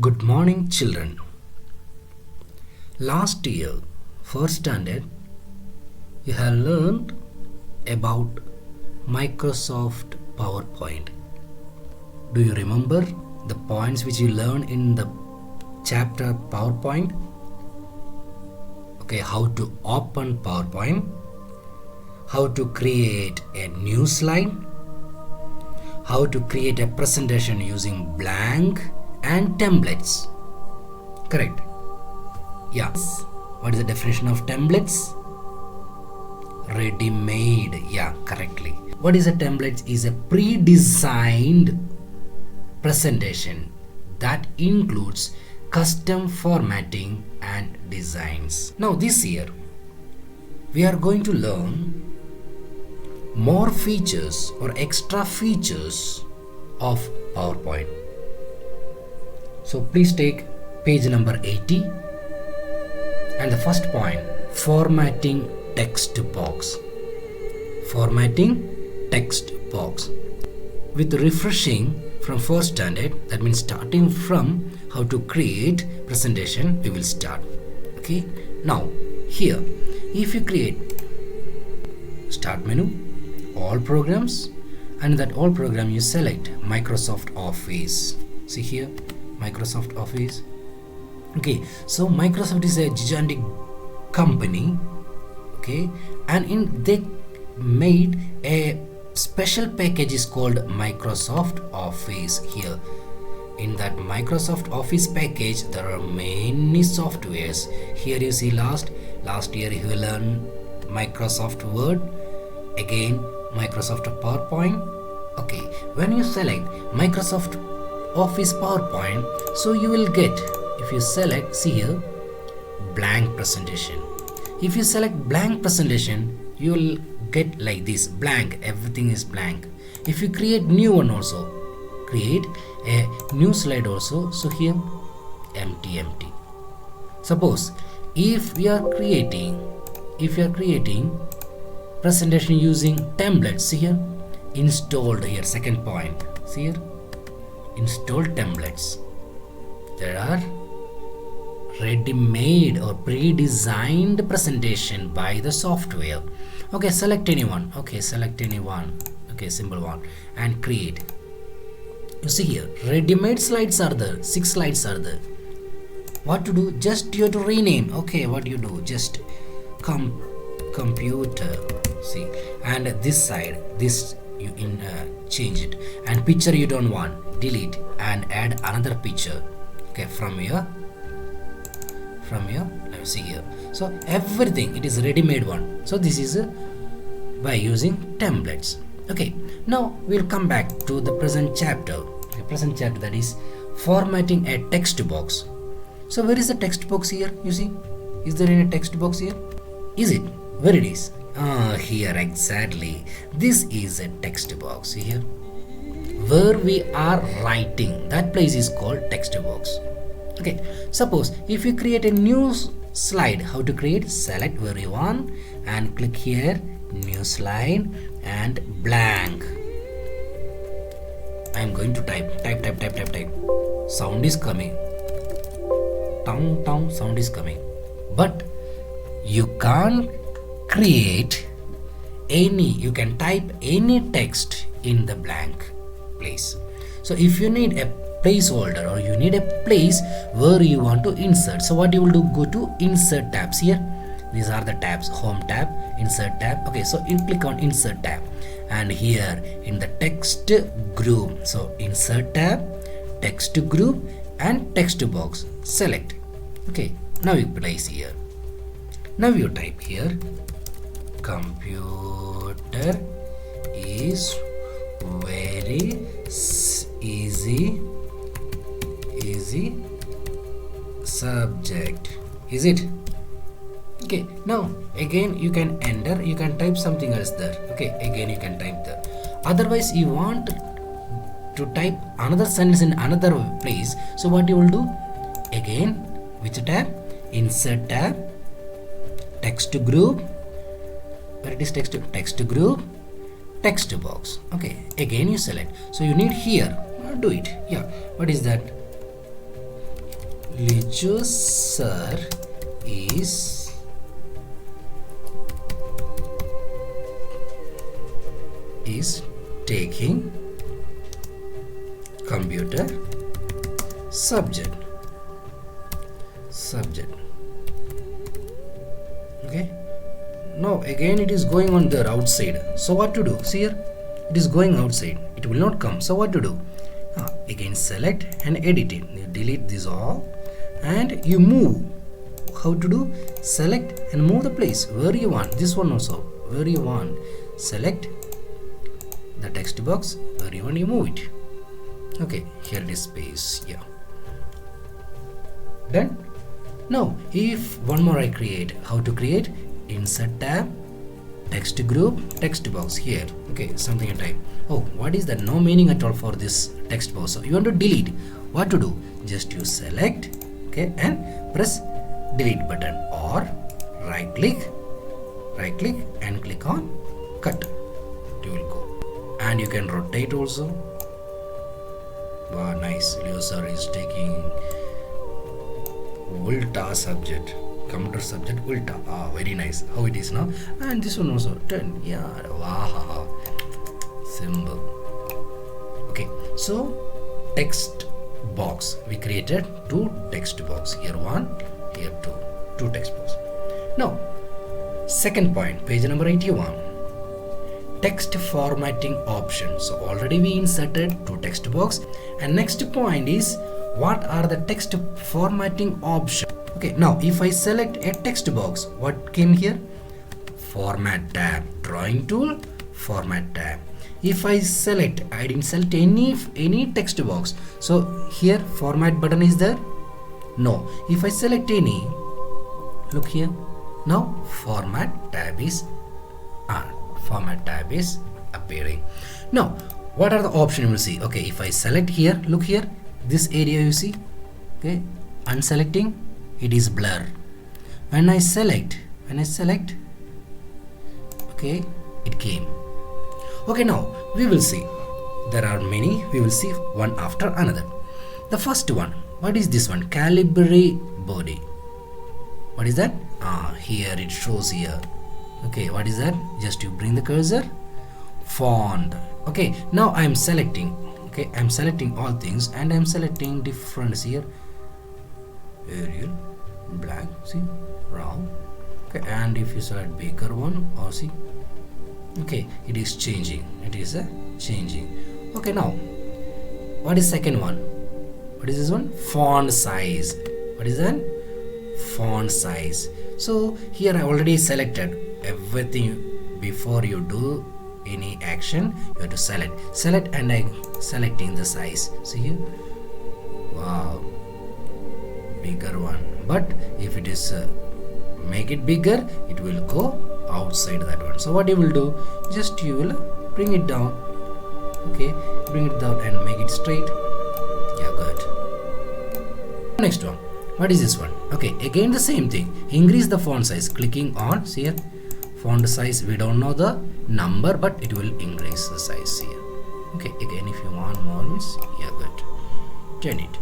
Good morning, children. Last year, first standard, you have learned about Microsoft PowerPoint. Do you remember the points which you learned in the chapter PowerPoint? Okay, how to open PowerPoint, how to create a new slide, how to create a presentation using blank and templates. Correct? Yeah. What is the definition of templates? Ready-made. Yeah, correctly. What is a template? Is a pre-designed presentation that includes custom formatting and designs. Now this year we are going to learn more features or extra features of PowerPoint. So please take page number 80 and the first point, formatting text box. Formatting text box. With refreshing from first standard, that means starting from how to create presentation, we will start. Okay. Now here, if you create start menu, all programs, and that all program you select Microsoft Office. See here, Microsoft Office. Okay, so Microsoft is a gigantic company. Okay, and they made a special package is called Microsoft Office. Here in that Microsoft Office package there are many softwares. Here you see last year you learned Microsoft Word, again Microsoft PowerPoint. Okay, when you select Microsoft Office PowerPoint, so you will get, if you select, see here, blank presentation. If you select blank presentation, you will get like this, blank, everything is blank. If you create new one also, create a new slide also, so here empty. Suppose if you are creating presentation using templates, see here, installed here, second point, see here, installed templates. There are ready-made or pre-designed presentation by the software. Okay, select anyone. Okay, select anyone. Okay, simple one, and create. You see here, ready-made slides are there, 6 slides are there. What to do? Just you have to rename. Okay, what you do? Just computer. See, and this side, this you change it, and picture you don't want, delete and add another picture. Okay, from here, let me see here. So everything, it is ready-made one. So this is by using templates. Okay, now we'll come back to the present chapter. The present chapter, that is formatting a text box. So where is the text box here? You see, is there any text box here? Is it? Where it is? Here exactly. This is a text box here, where we are writing. That place is called text box. Okay, suppose if you create a new slide, how to create? Select where you want and click here, new slide and blank. I am going to type. Sound is coming. Tong sound is coming. But you can't create any, you can type any text in the blank place. So if you need a placeholder or you need a place where you want to insert, so what you will do, go to insert tabs here. These are the tabs, home tab, insert tab. Okay, so you click on insert tab, and here in the text group, so insert tab, text group and text box, select. Okay, now you place here. Now you type here, computer is very easy subject. Is it? Okay, now again you can enter, you can type something else there. Okay, again you can type there. Otherwise you want to type another sentence in another place, so what you will do? Again, which tab? Insert tab, text group. Where it is text group, text box. Okay, again you select. So you need here, do it. Yeah, what is that? Liju sir is taking computer subject. Okay, now again it is going on there outside. So what to do? See here, it is going outside, it will not come. So what to do? Again select and edit it. You delete this all and you move. How to do? Select and move the place where you want. This one also where you want. Select the text box where you want, you move it. Okay, here it is space. Yeah, done. Now if one more I create, how to create? Insert tab, text group, text box here. Okay, something I type. Oh, what is that? No meaning at all for this text box. So you want to delete. What to do? Just you select, okay, and press delete button, or right click and click on cut. It will go, and you can rotate also. Wow, nice. User is taking Ulta subject, computer subject Ulta. Very nice. How it is now? And this one also turn. Yeah, wow, symbol. Okay, so text box, we created two text box. Here one, here two text box. Now second point, page number 81, text formatting option. So already we inserted two text box, and next point is what are the text formatting options. Okay, now if I select a text box, what came here? Format tab, drawing tool, format tab. If I select, I didn't select any text box, so here format button is there? No. If I select any, look here, now format tab is appearing. Now what are the options you will see? Okay, if I select here, look here, this area you see, okay, unselecting, it is blur. When I select, okay, it came. Okay, now we will see, there are many, we will see one after another. The first one, what is this one? Calibri body. What is that? Here it shows here. Okay, what is that? Just you bring the cursor, font. Okay, now I am selecting. Okay, I am selecting all things, and I am selecting different here. Arial, black, see, round. Okay, and if you select bigger one, or see, okay, it is changing. It is changing. Okay, now what is second one? What is this one? Font size. What is that? Font size. So here I already selected everything. Before you do any action, you have to select, and I selecting the size. See here, wow, bigger one. But if it is make it bigger, it will go outside that one. So what you will do, just you will bring it down. Okay, bring it down and make it straight. Yeah, good. Next one, what is this one? Okay, again the same thing, increase the font size, clicking on, see here, font size, we don't know the number, but it will increase the size here. Okay, again if you want more means, yeah, good, turn it.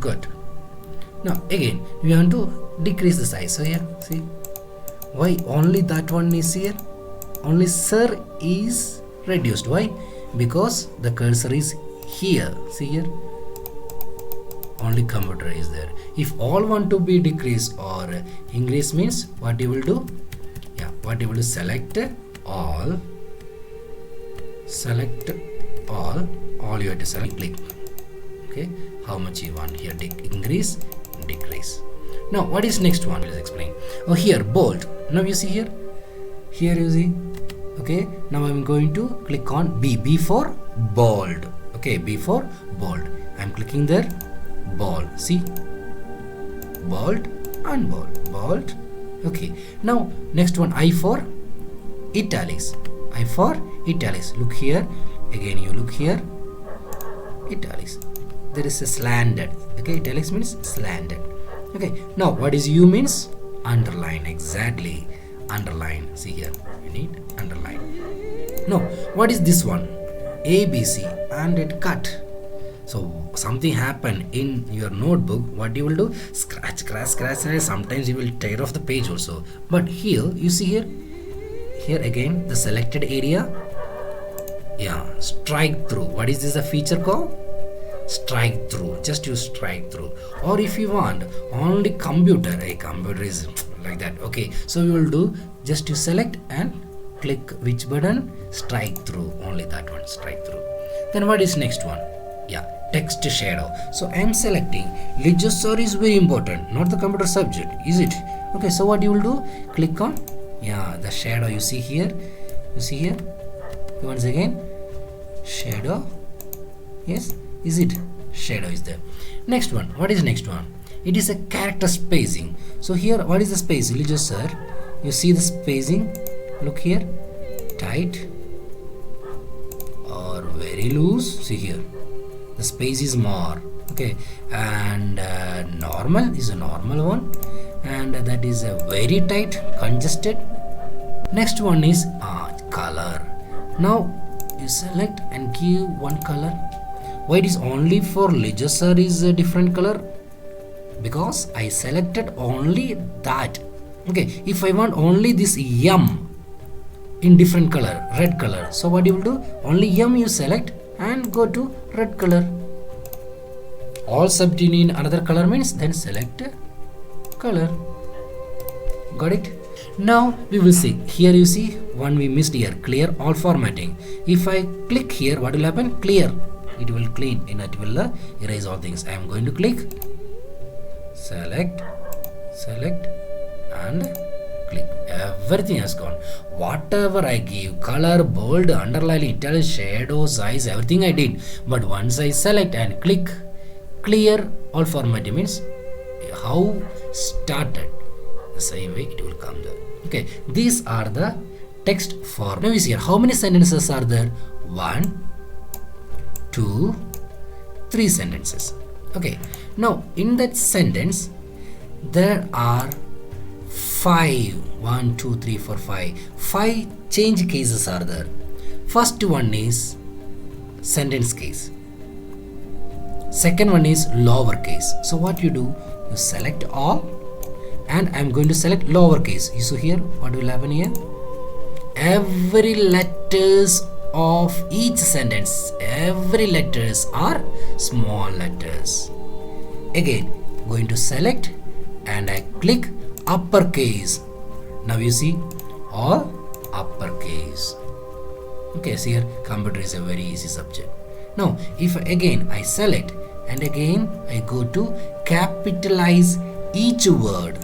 Good. Now again we want to decrease the size. So here, see, why only that one is here? Only sir is reduced. Why? Because the cursor is here. See here, only computer is there. If all want to be decreased or increase means, what you will do? Yeah, what you will do, select all, all you have to select, click. Okay, how much you want here, increase, decrease. Now what is next one? Let's explain. Oh, here bold. Now you see here you see. Okay, now I'm going to click on B for bold. Okay, B for bold. I'm clicking there, bold. See, bold and bold. Okay, now next one, I for italics. Look here, again you look here, italics. There is a slanted. Okay, italics means slanted. Okay, now what is U means? Underline. Exactly, underline. See here, you need underline. Now what is this one? ABC and it cut. So something happened in your notebook, what you will do? Scratch, and sometimes you will tear off the page also. But here, you see here again the selected area. Yeah, strike through. What is this a feature called? Strike through. Just use strike through. Or if you want only computer, a computer is like that. Okay, so you will do just you select and click which button? Strike through. Only that one, strike through. Then what is next one? Yeah, text shadow. So I am selecting Ledger is very important, not the computer subject, is it? Okay, so what you will do? Click on the shadow. You see here. Once again, shadow. Yes, is it? Shadow is there. Next one. What is next one? It is a character spacing. So here, what is the space? Ledger, you see the spacing. Look here, tight or very loose. See here, the space is more. Okay, and normal is a normal one, and that is a very tight, congested. Next one is color. Now you select and give one color. Why it is only for Ledger is a different color? Because I selected only that. Okay, if I want only this M in different color, red color, so what you will do? Only M you select and go to red color. All subject in another color means then select color. Got it? Now we will see. Here you see one we missed here. Clear all formatting. If I click here, what will happen? Clear. It will clean and it will erase all things. I am going to click, select and click. Everything has gone. Whatever I give, color, bold, underline, italic, shadow, size, everything I did. But once I select and click clear all formatting means how started, the same way it will come there. Okay, these are the text form. Now you see here, how many sentences are there? 1, 2, 3 sentences. Okay, now in that sentence there are 5 change cases are there. First one is sentence case, second one is lower case. So what you do, you select all and I'm going to select lower case. You see here what will happen here? Every letters of each sentence, every letters are small letters. Again going to select and I click uppercase. Now you see all uppercase. Okay, see here computer is a very easy subject. Now if again I select and again I go to capitalize each word,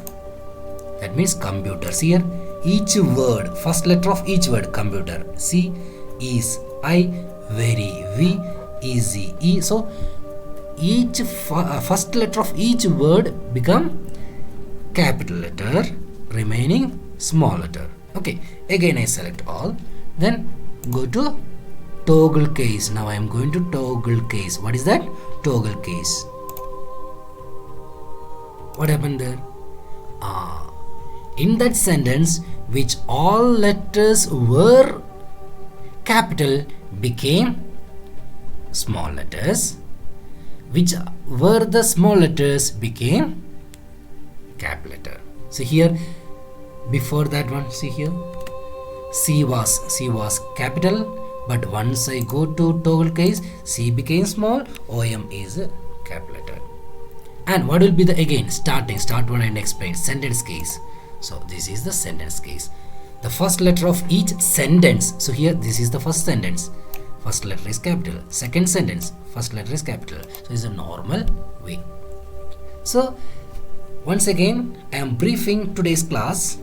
that means computer. See here each word, first letter of each word, computer. C is I, very V, easy E. So each first letter of each word become capital letter, remaining small letter. Okay, again I select all, then go to toggle case. Now I am going to toggle case. What is that? Toggle case. What happened there? In that sentence which all letters were capital became small letters, which were the small letters became cap letter. See here before that one, see here C was capital, but once I go to toggle case C became small, OM is a cap letter. And what will be the again start one and explain sentence case. So this is the sentence case, the first letter of each sentence. So here this is the first sentence, first letter is capital, second sentence first letter is capital. So it's a normal way. So once again I am briefing today's class,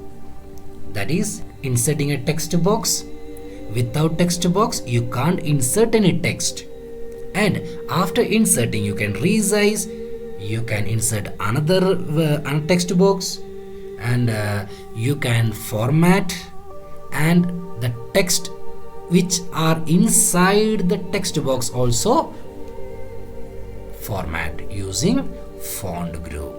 that is inserting a text box. Without text box you can't insert any text, and after inserting you can resize, you can insert another text box, and you can format, and the text which are inside the text box also format using font group.